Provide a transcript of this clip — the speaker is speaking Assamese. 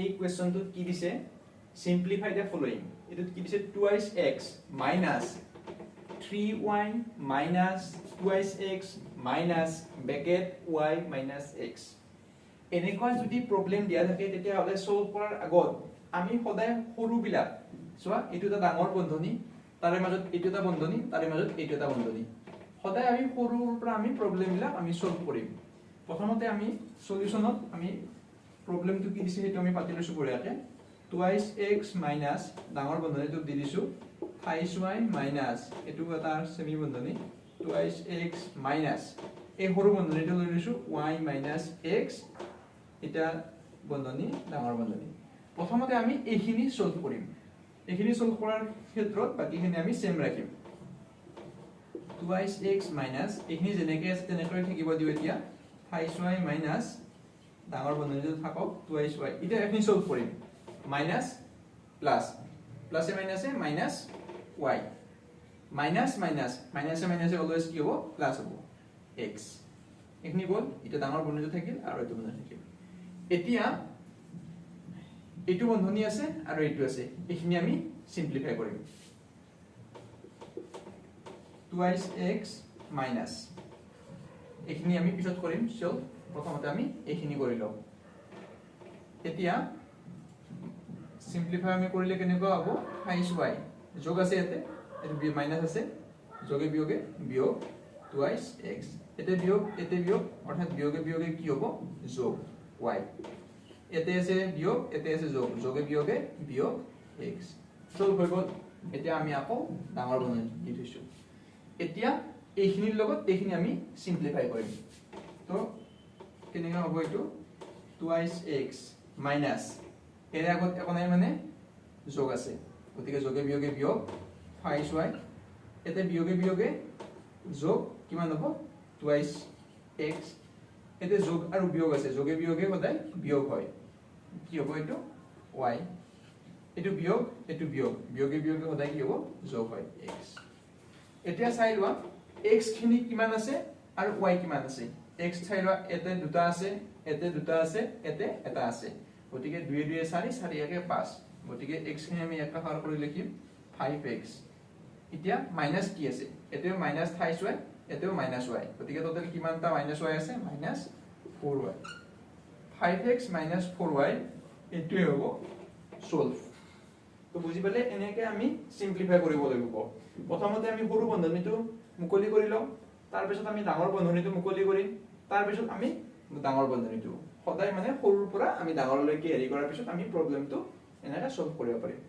এই কোৱেশ্চনটোত কি দিছে সিম্পলিফাই দ্য ফলোইং এটো কি দিছে 2x minus 3y minus 2x minus bracket y minus x এনেকুৱা যদি প্ৰবলেম দিয়া থাকে তেতিয়া হলে সলভ কৰাৰ আগত আমি সদায় সৰু বিলাক সোৱা এটো এটা ডাঙৰ বন্ধনী তাৰে মাজত এটো এটা বন্ধনী তাৰে মাজত এটো এটা বন্ধনী সদায় আমি সৰুৰ পৰা আমি প্ৰবলেম বিলাক আমি সলভ কৰিম প্ৰথমতে আমি সলিউশনত আমি প্ৰবলেমটো কি দিছে হেতু আমি পাতি লৈছো বঢ়িয়াকে 2x minus ডাঙৰ বন্ধনীটো দি দিছো 5y minus এটো এটা সেমি বন্ধনী 2x minus এই সৰু বন্ধনীটো লৈ লৈছো y minus x এটা বন্ধনী ডাঙৰ বন্ধনী প্ৰথমতে আমি এইখিনি সলভ কৰিম এইখিনি সলভ কৰাৰ ক্ষেত্ৰত বাকিখিনি আমি সেম ৰাখিম 2x minus এইখিনি যেনেকৈ আছে তেনেকৈ থাকিব দিও এতিয়া 5y minus ডাঙৰ বন্ধনীটো থাকক 2y এতিয়া এইখিনি সলভ কৰিম minus plus plus e minus e minus y minus minus minus e minus e always কি হ'ব plus হ'ব x এখিনি বল এটা ডাঙৰ বন্ধনীটো থাকিল আৰু এটো বন্ধনী থাকিল এতিয়া এটো বন্ধনী আছে আৰু এটো আছে এখিনি আমি সিম্পলিফাই কৰিম 2x minus এখিনি আমি পিছত কৰিম সলভ প্ৰথমতে আমি এখিনি কৰি লও এতিয়া সিম্পলিফাই আমি কৰিলে কেনেকুৱা হ'ব 5y যোগ আছে এতে এটো বি মাইনাস আছে যোগে বিয়োগে বিয়োগ 2x এতে বিয়োগ অৰ্থাৎ বিয়োগে বিয়োগে কি হ'ব যোগ y এতে আছে বিয়োগ এতে আছে যোগ যোগে বিয়োগে বিয়োগ x সলভ হৈ গ'ল এতিয়া আমি আকৌ ডাঙৰ বন্ধনী দি থৈছো এতিয়া এইখিনিৰ লগত এইখিনি আমি সিম্পলিফাই কৰিম তো কেনেকুৱা হ'ব এটো 2x minus এর আগত এখন মানে যোগ আছে গতিকে যোগে বিয়োগে বিয়োগ 5y এতে বিয়োগে বিয়োগে যোগ কিমান হ'ব 2x এতে যোগ আৰু বিয়োগ আছে যোগে বিয়োগে সদায় বিয়োগ হয় কি হ'ব এটো y এটো বিয়োগ বিয়োগে বিয়োগে সদায় কি হ'ব যোগ হয় x এতিয়া চাই লোৱা x খিনি কিমান আছে আৰু y কিমান আছে x চাই লোৱা এতে দুটা আছে এতে দুটা আছে এতে এটা আছে গতিকে 2 2 4 4 1 5 গতিকে x খিনি আমি একটা ফাৰ কৰি লিখিম 5x এতিয়া মাইনাস কি আছে এতেও মাইনাস 5y এতেও মাইনাস y গতিকে টোটাল কিমানটা মাইনাস y আছে minus 4y 5x minus 4y এটোই হ'ব সলভ তো বুজি পালে এনেকৈ আমি সিম্পলিফাই কৰিব লাগিব প্ৰথমতে আমি সৰু বন্ধনীটো মুকলি কৰি লওঁ তাৰ পিছত আমি ডাঙৰ বন্ধনীটো মুকলি কৰিম তাৰ পিছত আমি ডাঙৰ বন্ধনীটো সদায় মানে সৰুৰ পৰা আমি ডাঙৰলৈকে হেৰি কৰাৰ পিছত আমি প্ৰবলেমটো এনেকৈ সলভ কৰিব পাৰিম